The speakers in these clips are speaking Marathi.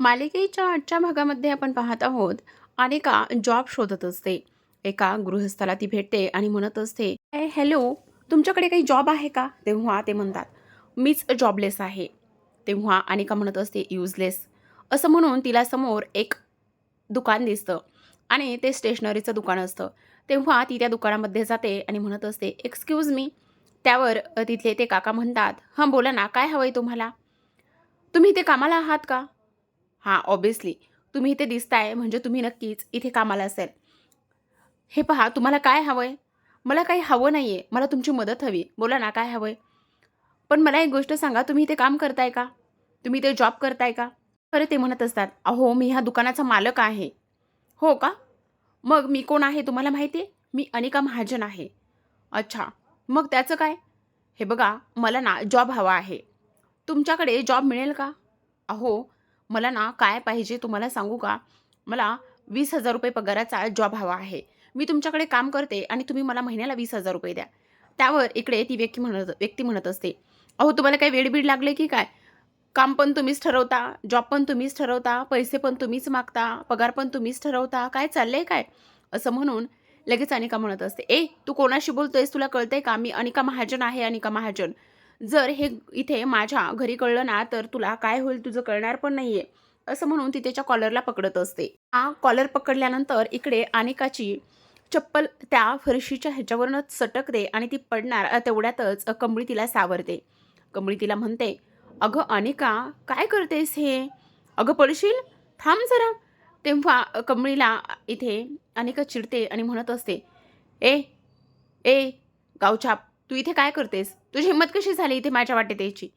मालिकेच्या आजच्या भागामध्ये आपण पाहत आहोत, अनिका जॉब शोधत असते. एका गृहस्थाला ती भेटते आणि म्हणत असते, हॅलो, तुमच्याकडे काही जॉब आहे का?" तेव्हा ते म्हणतात, "मीच जॉबलेस आहे." तेव्हा अनिका म्हणत असते, "युजलेस." असं म्हणून तिला समोर एक दुकान दिसतं आणि ते स्टेशनरीचं दुकान असतं. तेव्हा ती त्या दुकानामध्ये जाते आणि म्हणत असते, "एक्सक्यूज मी." त्यावर तिथले ते काका म्हणतात, "हां, बोला ना, काय हवंय तुम्हाला? तुम्ही इथे कामाला आहात का?" हां, ऑब्व्हियसली. तुम्ही इथे दिसताय म्हणजे तुम्ही नक्कीच इथे कामाला असेल. हे पहा, तुम्हाला काय हवंय? मला काही हवं नाहीये. मला तुमची मदत हवी. बोला ना, काय हवंय? पण मला एक गोष्ट सांगा, तुम्ही इथे काम करताय का? तुम्ही इथे जॉब करताय का? तर ते म्हणत असतात, "अहो, मी ह्या दुकानाचा मालक आहे." "हो का? मग मी कोण आहे तुम्हाला माहिती आहे? मी अनिका महाजन आहे." "अच्छा, मग त्याचं काय?" "हे बघा, मला ना जॉब हवा आहे. तुमच्याकडे जॉब मिळेल का?" "अहो, मला ना काय पाहिजे तुम्हाला सांगू का? मला ₹20,000 पगाराचा जॉब हवा आहे. मी तुमच्याकडे काम करते आणि तुम्ही मला महिन्याला ₹20,000 द्या." त्यावर इकडे ती व्यक्ती म्हणत असते, "अहो, तुम्हाला काही वेड लागले की काय? काम पण तुम्हीच ठरवता, जॉब पण तुम्हीच ठरवता, पैसे पण तुम्हीच मागता, पगार पण तुम्हीच ठरवता. काय चाललंय काय?" असं म्हणून लगेच अनिका म्हणत असते, तू कोणाशी बोलतोयस? तुला कळतंय का? मी अनिका महाजन आहे, अनिका महाजन. जर हे इथे माझ्या घरी कळलं ना, तर तुला काय होईल तुझं कळणार पण नाहीये." असं म्हणून ती त्याच्या कॉलरला पकडत असते. कॉलर पकडल्यानंतर इकडे अनिकाची चप्पल त्या फरशीच्या ह्याच्यावरूनच सटकते आणि ती पडणार तेवढ्यातच कमळी तिला सावरते. कमळी तिला म्हणते, "अगं अनिका, काय करतेस हे? अगं पडशील? थांब जरा." तेव्हा कमळीला इथे अनिका चिडते आणि म्हणत असते, "ए, ए, गावछाप, तू इथे काय करतेस? तुझी हिंमत कशी झाली इथे माझ्या वाटेत यायची?"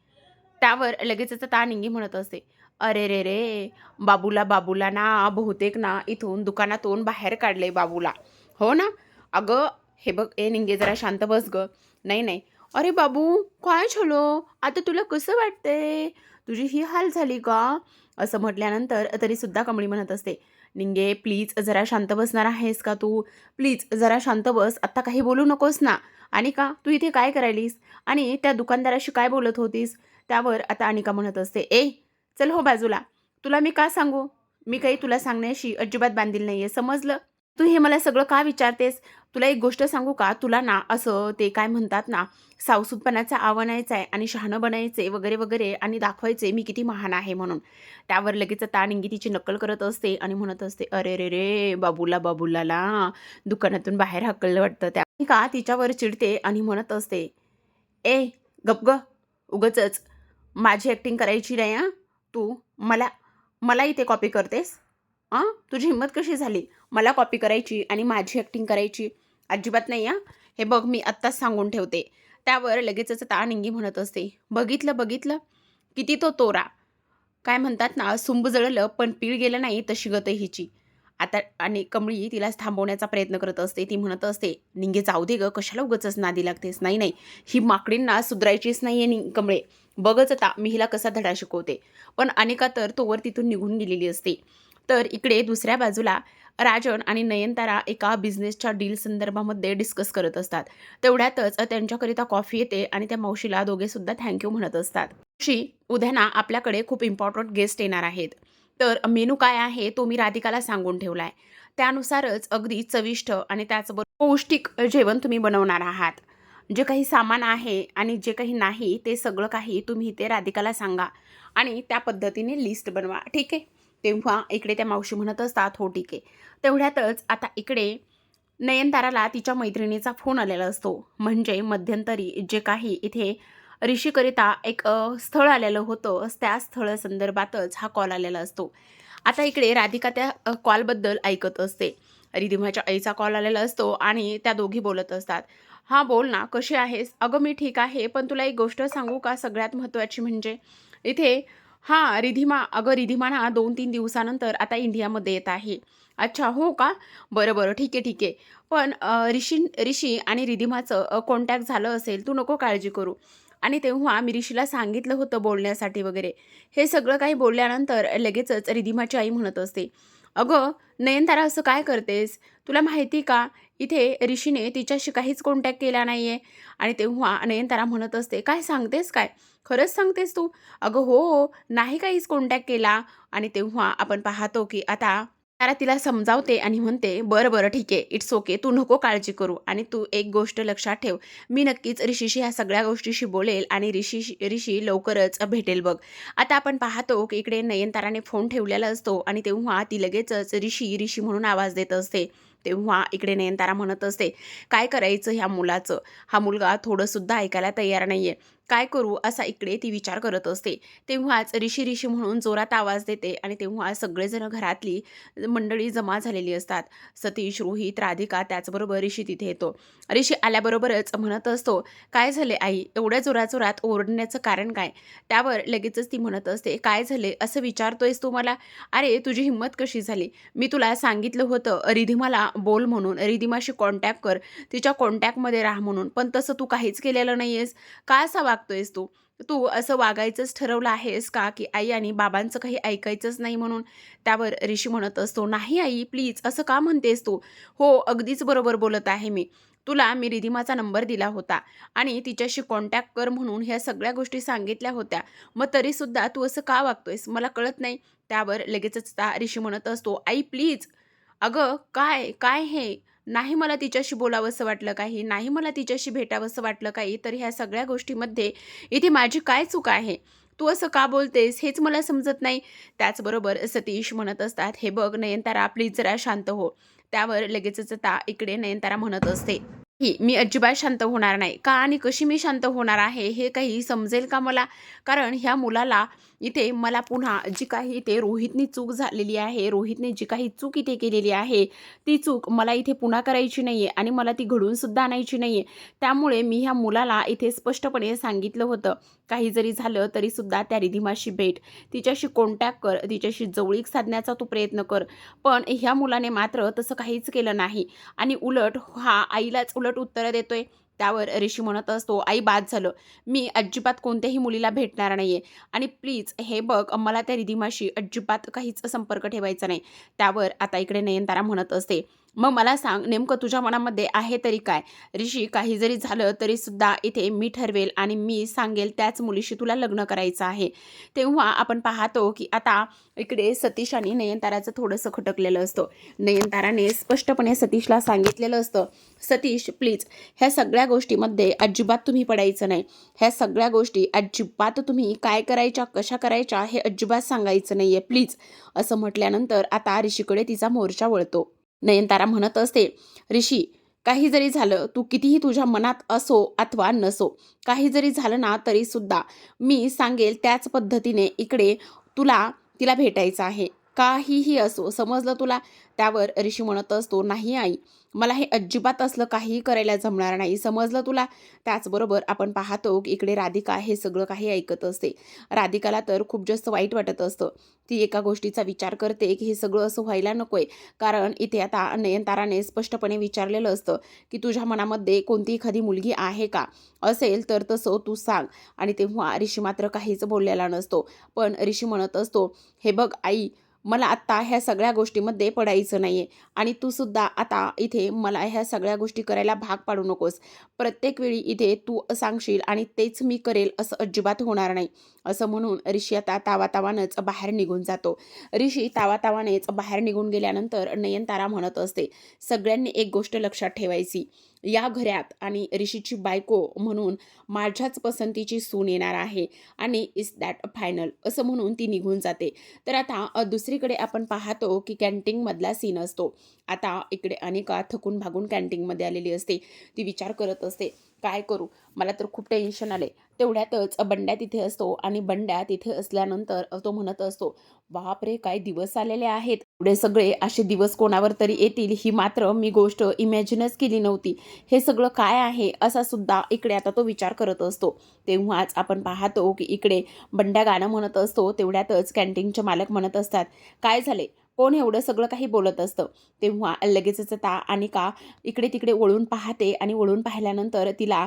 त्यावर लगेचच तानिंगी म्हणत असते, "अरे रे रे! बाबूला ना बहुतेक ना इथून दुकानातून बाहेर काढलंय बाबूला." "हो ना? अगं, हे बघ, निंगे जरा शांत बस गं." "नाही, नाही." "अरे बाबू, काय झालं? आता तुला कसं वाटतंय? तुझी ही हाल झाली का?" असं म्हटल्यानंतर तरीसुद्धा कमळी म्हणत असते, "निंगे प्लीज जरा शांत बसणार आहेस का तू? प्लीज जरा शांत बस. आत्ता काही बोलू नकोस ना. अनिका, तू इथे काय करायलीस? आणि त्या दुकानदाराशी काय बोलत होतीस?" त्यावर आता अनिका म्हणत असते, चल हो बाजूला. तुला मी का सांगू? मी काही तुला सांगण्याशी अजिबात बांधील नाहीये, समजलं? तू हे मला सगळं का विचारतेस? तुला एक गोष्ट सांगू का? तुला ना असं ते काय म्हणतात ना, सावसूतपणाचा आवाणायचा आहे आणि शहाणं बनायचे वगैरे, वगैरे आणि दाखवायचे मी किती महान आहे म्हणून." त्यावर लगेच तानिंगी तिची नक्कल करत असते आणि म्हणत असते, "अरे रे रे! बाबूलाला दुकानातून बाहेर हाकललं वाटतं." त्या का तिच्यावर चिडते आणि म्हणत असते, "ए, गप गं! उगाचच माझी ॲक्टिंग करायची नाही हां. तू मला मला इथे कॉपी करतेस? तुझी हिंमत कशी झाली? मला कॉपी करायची आणि माझी ॲक्टिंग करायची? अजिबात नाही हां. हे बघ, मी आत्ताच सांगून ठेवते." त्यावर लगेचच तानिंगी म्हणत असते, "बघितलं? किती तो तोरा. काय म्हणतात ना, सुंब जळलं पण पीळ गेलं नाही तशी गत आहे हिची." आता आणि कमळी तिला थांबवण्याचा प्रयत्न करत असते. ती म्हणत असते, "निंगे जाऊ दे गं, कशाला उगाचच नादी लागतेस? नाही, नाही, ही माकडींना सुधारायचीच नाहीये कमळे. बघच आता मी हिला कसा धडा शिकवते." पण अनिका तर तोवर तिथून निघून गेलेली असते. तर इकडे दुसऱ्या बाजूला राजन आणि नयनतारा एका बिझनेसच्या डील संदर्भामध्ये डिस्कस करत असतात. तेवढ्यातच त्यांच्याकरिता कॉफी येते आणि त्या मावशीला दोघेसुद्धा थँक यू म्हणत असतात. "मावशी, उद्या ना आपल्याकडे खूप इम्पॉर्टंट गेस्ट येणार आहेत. तर मेनू काय आहे तो मी राधिकाला सांगून ठेवलाय. त्यानुसारच अगदी चविष्ट आणि त्याचबरोबर पौष्टिक जेवण तुम्ही बनवणार आहात. जे काही सामान आहे आणि जे काही नाही ते सगळं काही तुम्ही इथे राधिकाला सांगा आणि त्या पद्धतीने लिस्ट बनवा. ठीक आहे?" तेव्हा इकडे त्या मावशी म्हणत असतात, "हो, ठीक आहे." तेवढ्यातच आता इकडे नयनताराला तिच्या मैत्रिणीचा फोन आलेला असतो. म्हणजे मध्यंतरी जे काही इथे ऋषीकरिता एक स्थळ आलेलं होतं, त्या स्थळासंदर्भातच हा कॉल आलेला असतो. आता इकडे राधिका त्या कॉलबद्दल ऐकत असते. रिधिमाच्या आईचा कॉल आलेला असतो आणि त्या दोघी बोलत असतात. "हां, बोल ना, कशी आहेस?" "अगं, मी ठीक आहे, पण तुला एक गोष्ट सांगू का सगळ्यात महत्त्वाची म्हणजे इथे." "हां, रिधिमा ना 2-3 दिवसानंतर आता इंडियामध्ये येत आहे." "अच्छा, हो का? बरं, ठीक आहे. पण ऋषी आणि रिधिमाचं कॉन्टॅक्ट झालं असेल, तू नको काळजी करू." आणि तेव्हा मी ऋषीला सांगितलं होतं बोलण्यासाठी वगैरे. हे सगळं काही बोलल्यानंतर लगेचच रिधिमाची आई म्हणत असते, "अगं, नयनतारा असं काय करतेस? तुला माहिती का? इथे ऋषीने तिच्याशी काहीच कॉन्टॅक्ट केला नाहीये. आणि तेव्हा नयनतारा म्हणत असते, "काय सांगतेस काय? खरंच सांगतेस तू?" "अगं हो, नाही काहीच कॉन्टॅक्ट केला." आणि तेव्हा आपण पाहतो की आता तारा तिला समजावते आणि म्हणते, "बरं, बरं ठीक आहे. It's okay. तू नको काळजी करू आणि तू एक गोष्ट लक्षात ठेव. मी नक्कीच ऋषीशी ह्या सगळ्या गोष्टीशी बोलेल आणि ऋषी लवकरच भेटेल बघ." आता आपण पाहतो की इकडे नयनताराने फोन ठेवलेला असतो आणि तेव्हा ती लगेचच ऋषी, ऋषी म्हणून आवाज देत असते. तेव्हा इकडे नयनतारा म्हणत असते, "काय करायचं ह्या मुलाचं? हा मुलगा थोडंसुद्धा ऐकायला तयार नाहीये. काय करू?" असा इकडे ती विचार करत असते. तेव्हाच ऋषी, ऋषी म्हणून जोरात आवाज देते आणि तेव्हा सगळेजण घरातली मंडळी जमा झालेली असतात. सतीश, रोहित, राधिका त्याचबरोबर ऋषी तिथे येतो. ऋषी आल्याबरोबरच म्हणत असतो, "काय झाले आई? एवढ्या जोराजोरात ओरडण्याचं कारण काय?" त्यावर लगेचच ती म्हणत असते, "काय झाले असं विचारतोयस तू मला? अरे तुझी हिंमत कशी झाली? मी तुला सांगितलं होतं रिधिमाला बोल म्हणून, रिधिमाशी कॉन्टॅक्ट कर, तिच्या कॉन्टॅक्टमध्ये राहा म्हणून. पण तसं तू काहीच केलेलं नाहीयेस. का असा वागतोयस तू? तू असं वागायचंच ठरवलं आहेस का की आई आणि बाबांचं काही ऐकायचंच नाही म्हणून?" त्यावर ऋषी म्हणत असतो, "नाही आई प्लीज असं का म्हणतेस तू? हो अगदीच बरोबर बोलत आहे मी. तुला मी रिधिमाचा नंबर दिला होता आणि तिच्याशी कॉन्टॅक्ट कर म्हणून ह्या सगळ्या गोष्टी सांगितल्या होत्या. मग तरीसुद्धा तू असं का वागतोयस? मला कळत नाही." त्यावर लगेचच ऋषी म्हणत असतो, "आई प्लीज." "अगं काय? काय हे? नाही मला तिच्याशी बोलावंसं वाटलं काही, नाही मला तिच्याशी भेटावंसं वाटलं काही, तर ह्या सगळ्या गोष्टीमध्ये इथे माझी काय चूक आहे? तू असं का बोलतेस हेच मला समजत नाही." त्याचबरोबर सतीश म्हणत असतात, "हे बघ नयनतारा प्लीज जरा शांत हो." त्यावर लगेचच आता इकडे नयनतारा म्हणत असते, मी अजिबात शांत होणार नाही." "का आणि कशी मी शांत होणार आहे हे काही समजेल का मला?" कारण ह्या मुलाला इथे मला पुन्हा जी काही इथे रोहितनी चूक झालेली आहे, रोहितने जी काही चूक इथे केलेली आहे, ती चूक मला इथे पुन्हा करायची नाहीये आणि मला ती घडवून सुद्धा आणायची नाहीये. त्यामुळे मी ह्या मुलाला इथे स्पष्टपणे सांगितलं होतं, काही जरी झालं तरीसुद्धा त्या रिधिमाशी भेट, तिच्याशी कॉन्टॅक्ट कर, तिच्याशी जवळीक साधण्याचा तू प्रयत्न कर. पण ह्या मुलाने मात्र तसं काहीच केलं नाही आणि उलट हा आईलाच उलट उत्तरं देतोय. त्यावर ऋषी म्हणत असतो, "आई बाद झालं. मी अजिबात कोणत्याही मुलीला भेटणार नाहीये आणि प्लीज हे बघ मला त्या रिधिमाशी अजिबात काहीच संपर्क ठेवायचा नाही." त्यावर आता इकडे नयनतारा म्हणत असते, "मग मला सांग नेमकं तुझ्या मनामध्ये आहे तरी काय? ऋषी काही जरी झालं तरीसुद्धा इथे मी ठरवेल आणि मी सांगेल त्याच मुलीशी तुला लग्न करायचं आहे." तेव्हा आपण पाहतो की आता इकडे सतीश आणि नयनताराचं थोडंसं खटकलेलं असतं. नयनताराने स्पष्टपणे सतीशला सांगितलेलं असतं, "सतीश प्लीज ह्या सगळ्या गोष्टीमध्ये अजिबात तुम्ही पडायचं नाही. ह्या सगळ्या गोष्टी अजिबात तुम्ही काय करायच्या, कशा करायच्या हे अजिबात सांगायचं नाहीये प्लीज." असं म्हटल्यानंतर आता ऋषीकडे तिचा मोर्चा वळतो. नयनतारा म्हणत असते, "ऋषी काही जरी झालं, तू कितीही तुझ्या मनात असो अथवा नसो, काही जरी झालं ना तरीसुद्धा मी सांगेल त्याच पद्धतीने इकडे तुला तिला भेटायचं आहे. काहीही असो, समजलं तुला?" त्यावर ऋषी म्हणत असतो, "नाही आई, मला हे अजिबात असलं काहीही करायला जमणार नाही. समजलं तुला?" त्याचबरोबर आपण पाहतो की इकडे राधिका हे सगळं काही ऐकत असते. राधिकाला तर खूप जास्त वाईट वाटत असतं. ती एका गोष्टीचा विचार करते की हे सगळं असं व्हायला नकोय. कारण इथे आता नयनताराने स्पष्टपणे विचारलेलं असतं की "तुझ्या मनामध्ये कोणती एखादी मुलगी आहे का? असेल तर तसं तू सांग." आणि तेव्हा ऋषी मात्र काहीच बोललेला नसतो. पण ऋषी म्हणत असतो, "हे बघ आई, मला आत्ता ह्या सगळ्या गोष्टीमध्ये पडायचं नाहीये आणि तू सुद्धा आता इथे मला ह्या सगळ्या गोष्टी करायला भाग पाडू नकोस. प्रत्येक वेळी इथे तू सांगशील आणि तेच मी करेल असं अजिबात होणार नाही." असं म्हणून ऋषी आता तावातावानंच बाहेर निघून जातो. ऋषी तावातावानेच बाहेर निघून गेल्यानंतर नयनतारा म्हणत असते, "सगळ्यांनी एक गोष्ट लक्षात ठेवायची, या घरात आणि ऋषीची बायको म्हणून माझ्याच पसंतीची सून येणार आहे आणि इज दॅट फायनल." असं म्हणून ती निघून जाते. तर आता दुसरीकडे आपण पाहतो की कॅन्टीनमधला सीन असतो. आता इकडे अनिका थकून भागून कॅन्टीनमध्ये आलेली असते. ती विचार करत असते, "काय करू? मला तर खूप टेन्शन आले." तेवढ्यातच बंड्या तिथे असतो आणि बंड्या तिथे असल्यानंतर तो म्हणत असतो, "बापरे! काय दिवस आलेले आहेत. एवढे सगळे असे दिवस कोणावर तरी येतील ही मात्र मी गोष्ट इमॅजिनच केली नव्हती. हे सगळं काय आहे?" असा सुद्धा इकडे आता तो विचार करत असतो. तेव्हाच आपण पाहतो की इकडे बंड्या गाणं म्हणत असतो. तेवढ्यातच कॅन्टीनचे मालक म्हणत असतात, "काय झाले? कोण एवढं सगळं काही बोलत असतं?" तेव्हा लगेचच आता अनिका इकडे-तिकडे वळून पाहते आणि वळून पाहिल्यानंतर तिला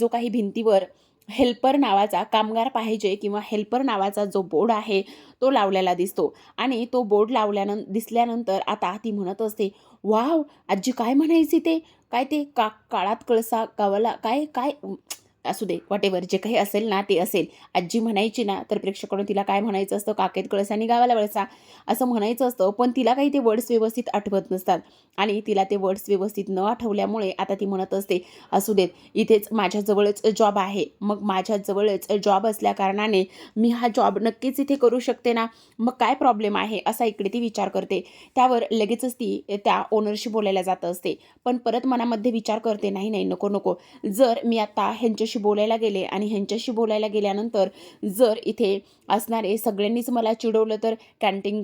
जो काही भिंतीवर हेल्पर नावाचा कामगार पाहिजे किंवा हेल्पर नावाचा जो बोर्ड आहे तो लावलेला दिसतो आणि तो बोर्ड दिसल्यानंतर आता ती म्हणत असते, "वॉव! आजी काय म्हणायची ते? काय ते काळात कळसा गावाला काय काय असू दे, व्हॉटएव्हर जे काही असेल ना ते असेल." आजी म्हणायची ना, तर प्रेक्षकांनो तिला काय म्हणायचं असतं, "काखेत कळसा आणि गावाला वळसा" असं म्हणायचं असतं. पण तिला काही ते वर्ड्स व्यवस्थित आठवत नसतात आणि तिला ते वर्ड्स व्यवस्थित न आठवल्यामुळे आता ती म्हणत असते, "असू देत, इथेच माझ्याजवळच जॉब आहे. मग माझ्याजवळच जॉब असल्याकारणाने मी हा जॉब नक्कीच इथे करू शकते ना, मग काय प्रॉब्लेम आहे?" असा इकडे ती विचार करते. त्यावर लगेचच ती त्या ओनरशी बोलायला जात असते. पण परत मनामध्ये विचार करते, "नाही, नाही, नको, नको. जर मी आता ह्यांच्याशी बोलायला गेले आणि ह्यांच्याशी बोलायला गेल्यानंतर जर इथे असणारे सगळ्यांनीच मला चिडवलं तर कॅन्टीन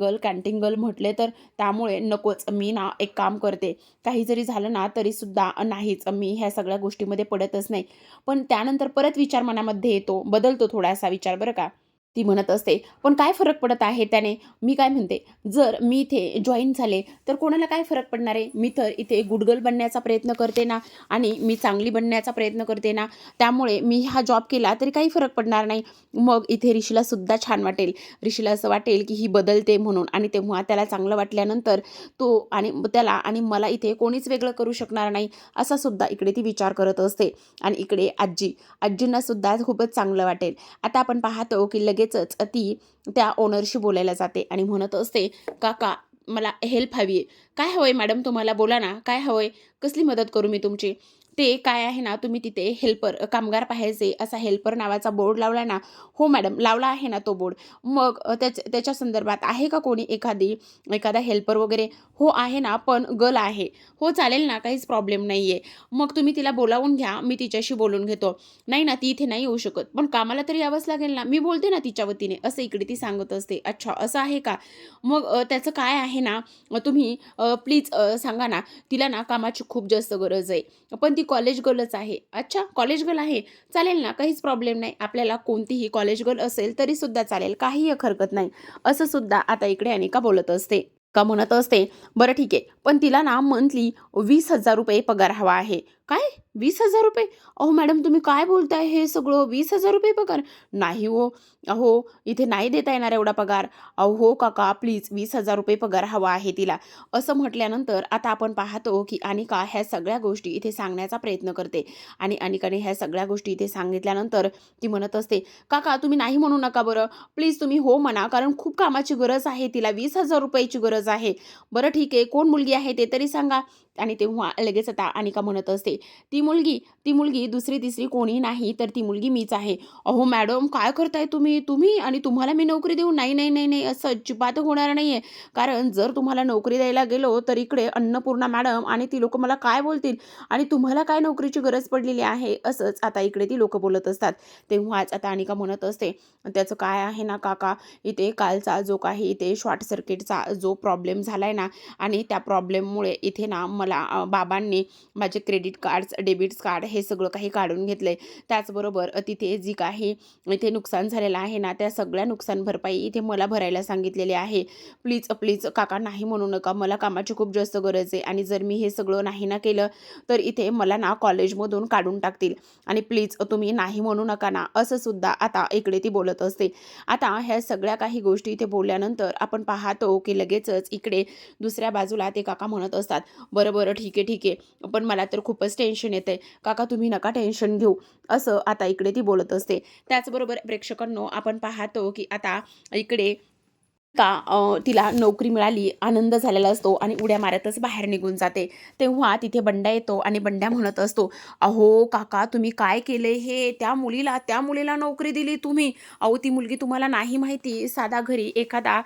गर्ल म्हटले तर त्यामुळे नकोच. मी ना एक काम करते, काही जरी झालं ना तरीसुद्धा नाहीच, मी ह्या सगळ्या गोष्टीमध्ये पडतच नाही." पण त्यानंतर परत विचार मनामध्ये येतो, बदलतो थोडासा विचार बरं का. ती म्हणत असते, "पण काय फरक पडत आहे त्याने?" मी काय म्हणते, "जर मी इथे जॉइन झाले, तर कोणाला काय फरक पडणार आहे? मी तर इथे गुड गर्ल बनण्याचा प्रयत्न करते ना आणि मी चांगली बनण्याचा प्रयत्न करते ना, त्यामुळे मी हा जॉब केला तरी काही फरक पडणार नाही. मग इथे ऋषीला सुद्धा छान वाटेल. ऋषीला असं वाटेल, की ही बदलते म्हणून आणि तेव्हा त्याला चांगलं वाटल्यानंतर तो आणि त्याला आणि मला इथे कोणीच वेगळं करू शकणार नाही." असा सुद्धा इकडे ती विचार करत असते. आणि इकडे आजींना सुद्धा खूपच चांगलं वाटेल. आता आपण पाहतो, की लगेचच ती त्या ओनरशी बोलायला जाते आणि म्हणत असते, "काका, मला हेल्प हवी आहे." "काय हवंय मॅडम तुम्हाला? बोला ना, काय हवंय? कसली मदत करू मी तुमची?" "ते काय आहे ना, तुम्ही तिथे हेल्पर कामगार पाहायचे असा हेल्पर नावाचा बोर्ड लावला ना." "हो मॅडम, लावला आहे ना तो बोर्ड." "मग त्याच्या संदर्भात आहे का कोणी एखादा हेल्पर वगैरे?" "हो आहे ना, पण गर्ल आहे." "हो चालेल ना, काहीच प्रॉब्लेम नाही आहे. मग तुम्ही तिला बोलावून घ्या, मी तिच्याशी बोलून घेतो." "नाही ना, ती इथे नाही येऊ शकत. पण कामाला तरी यावंच लागेल ना, मी बोलते ना तिच्या वतीने." असं इकडे ती सांगत असते. "अच्छा, असं आहे का? मग त्याचं काय आहे ना, तुम्ही प्लीज सांगा ना, तिला ना कामाची खूप जास्त गरज आहे. पण ती कॉलेज गर्लच आहे." "अच्छा, कॉलेज गर्ल आहे. चालेल ना, काहीच प्रॉब्लेम नाही. आपल्याला कोणतीही कॉलेज गर्ल असेल तरीसुद्धा चालेल. काहीही हरकत नाही." असं सुद्धा आता इकडे अनिका बोलत असते. का म्हणत असते, "बरं ठीक आहे, पण तिला ना मंथली ₹20,000 पगार हवा आहे." "काय? ₹20,000? अहो मॅडम तुम्ही काय बोलताय हे सगळं? ₹20,000 पगार? नाही हो. अहो इथे नाही देता येणार एवढा पगार." "अहो हो काका प्लीज ₹20,000 पगार हवा आहे तिला." असं म्हटल्यानंतर आता आपण पाहतो, की अनिका ह्या सगळ्या गोष्टी इथे सांगण्याचा प्रयत्न करते आणि अनिकाने ह्या सगळ्या गोष्टी इथे सांगितल्यानंतर ती म्हणत असते, "काका तुम्ही नाही म्हणू नका बरं. प्लीज तुम्ही हो म्हणा, कारण खूप कामाची गरज आहे तिला. ₹20,000 ची गरज आहे." "बरं ठीक आहे, कोण मुलगी आहे ते तरी सांगा." आणि तेव्हा लगेच आता अनिका म्हणत असते, ती मुलगी दुसरी-तिसरी कोणी नाही, तर ती मुलगी मीच आहे." "अहो मॅडम काय करताय तुम्ही? तुम्ही आणि तुम्हाला मी नोकरी देऊ?" "नाही, नाही, नाही, नाही, असं अजिबात होणार नाहीये. कारण जर तुम्हाला नोकरी द्यायला गेलो, तर इकडे अन्नपूर्णा मॅडम आणि ती लोकं मला काय बोलतील आणि तुम्हाला काय नोकरीची गरज पडलेली आहे." असंच आता इकडे ती लोकं बोलत असतात. तेव्हाच आता अनिका म्हणत असते, "त्याचं काय आहे ना काका, इथे कालचा जो काही इथे शॉर्ट सर्किटचा जो प्रॉब्लेम झालाय ना आणि त्या प्रॉब्लेममुळे इथे ना मला बाबांनी माझे क्रेडिट कार्ड्स, डेबिट कार्ड हे सगळं काही काढून घेतलंय. त्याचबरोबर तिथे जी काही इथे नुकसान झालेलं आहे ना, त्या सगळ्या नुकसान भरपाई इथे मला भरायला सांगितलेली आहे. प्लीज, प्लीज काका नाही म्हणू नका. मला कामाची खूप जास्त गरज आहे आणि जर मी हे सगळं नाही ना केलं, तर इथे मला ना कॉलेजमधून काढून टाकतील आणि प्लीज तुम्ही नाही म्हणू नका ना." असं सुद्धा आता इकडे ती बोलत असते. आता ह्या सगळ्या काही गोष्टी इथे बोलल्यानंतर आपण पाहतो, की लगेचच इकडे दुसऱ्या बाजूला ते काका म्हणत असतात, "बरं, बरं, ठीक आहे, ठीक आहे. पण मला तर खूपच टेन्शन येतंय. काका तुम्ही नका टेन्शन घेऊ." असं आता इकडे ती बोलत असते. त्याचबरोबर प्रेक्षकांनो आपण पाहतो, की आता इकडे तिला नोकरी मिळाली, आनंद झालेला असतो आणि उड्या मारतच बाहेर निघून जाते. तेव्हा तिथे बंड्या येतो आणि बंड्या म्हणत असतो, "अहो काका तुम्ही काय केले हे? त्या मुलीला नोकरी दिली तुम्ही. अहो ती मुलगी तुम्हाला नाही माहिती साधा घरी एखादा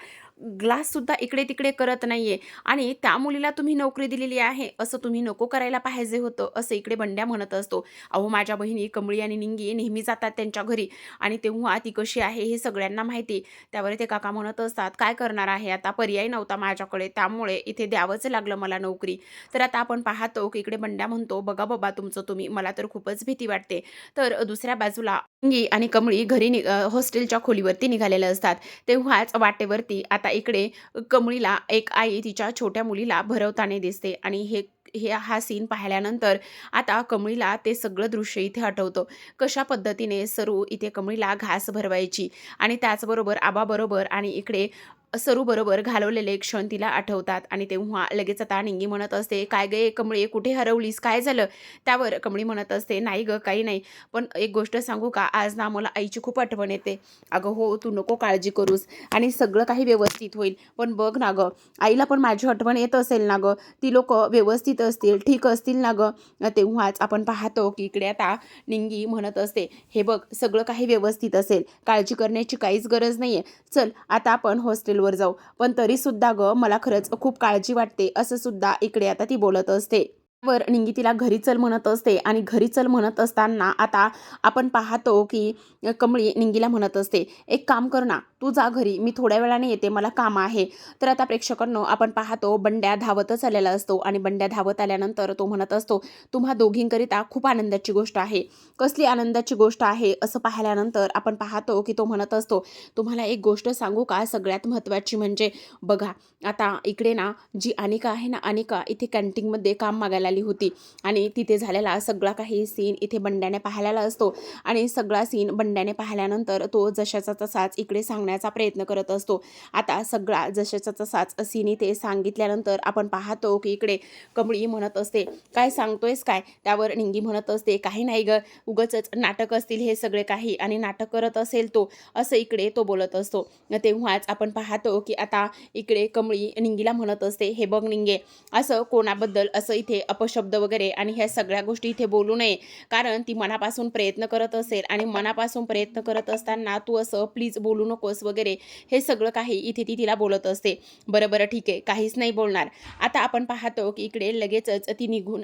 ग्लाससुद्धा इकडे-तिकडे करत नाहीये आणि त्या मुलीला तुम्ही नोकरी दिलेली आहे. असं तुम्ही नको करायला पाहिजे होतं." असं इकडे बंड्या म्हणत असतो. "अहो माझ्या बहिणी कमळी आणि निंगी नेहमी जातात त्यांच्या घरी आणि तेव्हा ती कशी आहे हे सगळ्यांना माहिती." त्यावर ते काका म्हणत असतात, "काय करणार आहे आता? पर्याय नव्हता माझ्याकडे. त्यामुळे इथे द्यावंच लागलं मला नोकरी." तर आता आपण पाहतो, की इकडे बंड्या म्हणतो, "बघा बाबा तुमचं तुम्ही. मला तर खूपच भीती वाटते." तर दुसऱ्या बाजूला अंगी आणि कमळी घरी हॉस्टेलच्या खोलीवरती निघालेले असतात. तेव्हाच वाटेवरती आता इकडे कमळीला एक आई तिच्या छोट्या मुलीला भरवताना दिसते आणि हे हा सीन पाहिल्यानंतर आता कमळीला ते सगळं दृश्य इथे आठवतं. कशा पद्धतीने सरू इथे कमळीला घास भरवायची आणि त्याचबरोबर आबाबरोबर आणि इकडे सरूबरोबर घालवलेले क्षण तिला आठवतात. आणि तेव्हा लगेच आता निंगी म्हणत असते, "काय गे कमळे, कुठे हरवलीस? काय झालं?" त्यावर कमळी म्हणत असते, "नाही गं, काही नाही. पण एक गोष्ट सांगू का? आज ना मला आईची खूप आठवण येते." "अगं हो, तू नको काळजी करूस आणि सगळं काही व्यवस्थित होईल. पण बघ ना गं, आईला पण माझी आठवण येत असेल ना गं. ती लोकं व्यवस्थित असतील, ठीक असतील ना गं?" तेव्हाच आपण पाहतो की इकडे आता निंगी म्हणत असते, "हे बघ, सगळं काही व्यवस्थित असेल. काळजी करण्याची काहीच गरज नाहीये. चल आता आपण हॉस्टेलवर जाऊ. पण तरीसुद्धा गं मला खरंच खूप काळजी वाटते." असं सुद्धा इकडे आता ती बोलत असते. वर निंगी तिला घरी चल म्हणत असते आणि घरी चल म्हणत असताना आता आपण पाहतो की कमळी निंगीला म्हणत असते, "एक काम कर ना, तू जा घरी, मी थोड्या वेळाने येते, मला काम आहे." तर आता प्रेक्षकांनो आपण पाहतो बंड्या धावतच आलेला असतो आणि बंड्या धावत आल्यानंतर तो म्हणत असतो, "तुम्हा दोघींकरिता खूप आनंदाची गोष्ट आहे." कसली आनंदाची गोष्ट आहे असं पाहिल्यानंतर आपण पाहतो की तो म्हणत असतो, "तुम्हाला एक गोष्ट सांगू का? सगळ्यात महत्त्वाची म्हणजे बघा, आता इकडे ना जी अनिका आहे ना, अनिका इथे कॅन्टीनमध्ये काम मागायला आली होती आणि तिथे झालेला सगळा काही सीन इथे बंड्याने पाहिलेला असतो आणि सगळा सीन बंड्याने पाहिल्यानंतर तो जशाचा तसाच इकडे सांगण्याचा प्रयत्न करत असतो. आता सगळा जशाचा तसाच सीन इथे सांगितल्यानंतर आपण पाहतो की इकडे कमळी म्हणत असते, "काय सांगतोयस काय?" त्यावर निंगी म्हणत असते, "काही नाही गं, उगाचच नाटक असतील हे सगळे काही आणि नाटक करत असेल तो." असं इकडे तो बोलत असतो. तेव्हाच आपण पाहतो की आता इकडे कमळी निंगीला म्हणत असते, "हे बघ निंगे, असं कोणाबद्दल असं इथे अपशब्द वगैरे आणि ह्या सगळ्या गोष्टी इथे बोलू नये. कारण ती मनापासून प्रयत्न करत असेल आणि मनापासून प्रयत्न करत असताना तू असं प्लीज बोलू नकोस वगैरे हे सगळं काही इथे ती तिला बोलत असते. "बरं, बरं, ठीक आहे, काहीच नाही बोलणार." आता आपण पाहतो की इकडे लगेचच ती निघून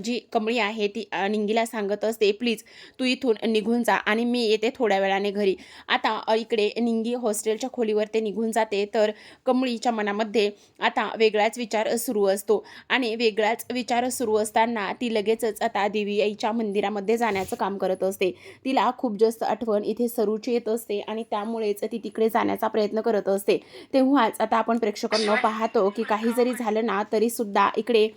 जी कमळी आहे ती निंगीला सांगत असते, "प्लीज तू इथून निघून जा आणि मी येते थोड्या वेळाने घरी." आता इकडे निंगी हॉस्टेलच्या खोलीवर ते निघून जाते तर कमळीच्या मनामध्ये आता वेगळाच विचार सुरू असतो आणि वेगळाच विचार सुरू असताना ती लगेचच आता देवी आईच्या मंदिरामध्ये जाण्याचं काम करत असते. तिला खूप जास्त आठवण इथे सरूची येत असते आणि त्यामुळेच ती तिकडे जाण्याचा प्रयत्न करत असते. तेव्हाच आता आपण प्रेक्षकांना पाहतो की काही जरी झालं ना तरीसुद्धा इकडे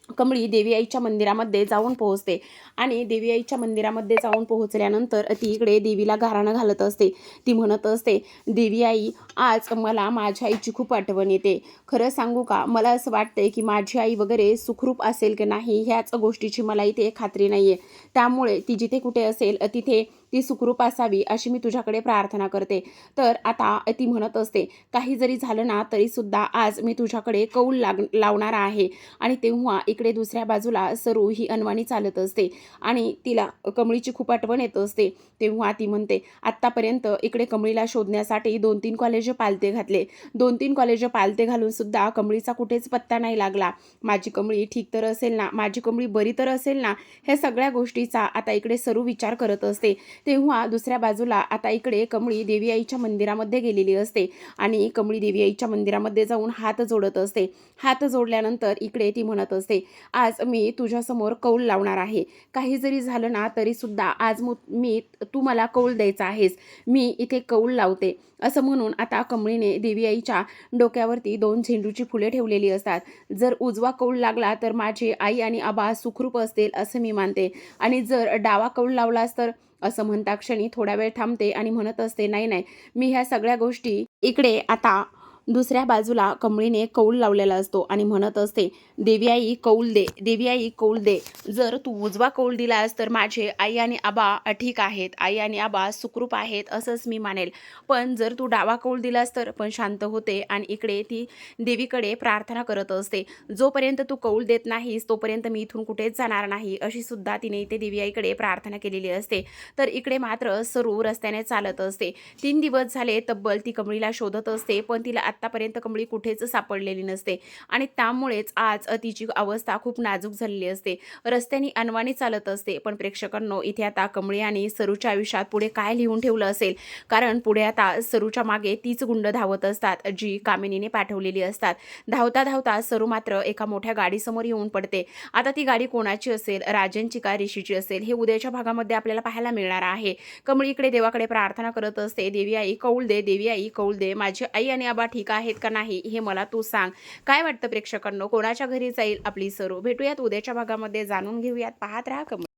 कमळी देवी आईच्या मंदिरामध्ये जाऊन पोहोचते आणि देवी आईच्या मंदिरामध्ये जाऊन पोहोचल्यानंतर ती इकडे देवीला गाराणं घालत असते. ती म्हणत असते, "देवी आई, आज मला माझ्या आईची खूप आठवण येते. खरं सांगू का, मला असं वाटतंय की माझी आई वगैरे सुखरूप असेल की नाही ह्याच गोष्टीची मला इथे खात्री नाहीये. त्यामुळे ती जिथे कुठे असेल तिथे ती सुखरूप असावी अशी मी तुझ्याकडे प्रार्थना करते." तर आता ती म्हणत असते, "काही जरी झालं ना तरीसुद्धा आज मी तुझ्याकडे कौल लावणार आहे." आणि तेव्हा इकडे दुसऱ्या बाजूला सरू ही अनवाणी चालत असते आणि तिला कमळीची खूप आठवण येत असते. तेव्हा ती म्हणते, "आत्तापर्यंत इकडे कमळीला शोधण्यासाठी 2-3 कॉलेज पालथे घातले. 2-3 कॉलेज पालथे घालून सुद्धा कमळीचा कुठेच पत्ता नाही लागला. माझी कमळी ठीक तर असेल ना? माझी कमळी बरी तर असेल ना?" ह्या सगळ्या गोष्टीचा आता इकडे सरू विचार करत असते. तेव्हा दुसऱ्या बाजूला आता इकडे कमळी देवी आईच्या मंदिरामध्ये गेलेली असते आणि कमळी देवी आईच्या मंदिरामध्ये जाऊन हात जोडत असते. हात जोडल्यानंतर इकडे ती म्हणत असते, "आज मी तुझ्यासमोर कौल लावणार आहे. काही जरी झालं ना तरीसुद्धा आज तू मला कौल द्यायचा आहेस. मी इथे कौल लावते." असं म्हणून आता कमळीने देवी आईच्या डोक्यावरती 2 झेंडूची फुले ठेवलेली असतात. "जर उजवा कौल लागला तर माझी आई आणि आबा सुखरूप असतील असं मी मानते आणि जर डावा कौल लावलास तर." असं म्हणता क्षणी थोडा वेळ थांबते आणि म्हणत असते, "नाही, नाही, मी ह्या सगळ्या गोष्टी." इकडे आता दुसऱ्या बाजूला कमळीने कौल लावलेला असतो आणि म्हणत असते, "देवी आई कौल दे, देवी आई कौल दे. जर तू उजवा कौल दिलास तर माझे आई आणि आबा ठीक आहेत, आई आणि आबा सुखरूप आहेत असंच मी मानेल. पण जर तू डावा कौल दिलास तर." पण शांत होते आणि इकडे ती देवीकडे प्रार्थना करत असते, "जोपर्यंत तू कौल देत नाहीस तोपर्यंत मी इथून कुठेच जाणार नाही." अशी सुद्धा तिने इथे देवी आईकडे प्रार्थना केलेली असते. तर इकडे मात्र सरू रस्त्याने चालत असते. 3 दिवस झाले तब्बल ती कमळीला शोधत असते पण तिला आत्तापर्यंत कमळी कुठेच सापडलेली नसते आणि त्यामुळेच आज तिची अवस्था खूप नाजूक झालेली असते. रस्त्याने अनवाणी चालत असते. पण प्रेक्षकांनो इथे आता कमळी आणि सरूच्या आयुष्यात पुढे काय लिहून ठेवलं असेल, कारण पुढे आता सरूच्या मागे तीच गुंड धावत असतात जी कामिनीने पाठवलेली असतात. धावता धावता सरू मात्र एका मोठ्या गाडीसमोर येऊन पडते. आता ती गाडी कोणाची असेल, राजांची का ऋषीची असेल, हे उद्याच्या भागामध्ये आपल्याला पाहायला मिळणार आहे. कमळी इकडे देवाकडे प्रार्थना करत असते, "देवी आई कौल दे, देवी आई कौल दे. माझी आई आणि आबा ठीक ठीक आहेत का नाही हे मला तू सांग. काय वाटतं प्रेक्षकांनो, कोणाच्या घरी जाईल आपली सरू? भेटूयात उद्याच्या भागामध्ये, जाणून घेऊयात. पाहत राहा कमेंट.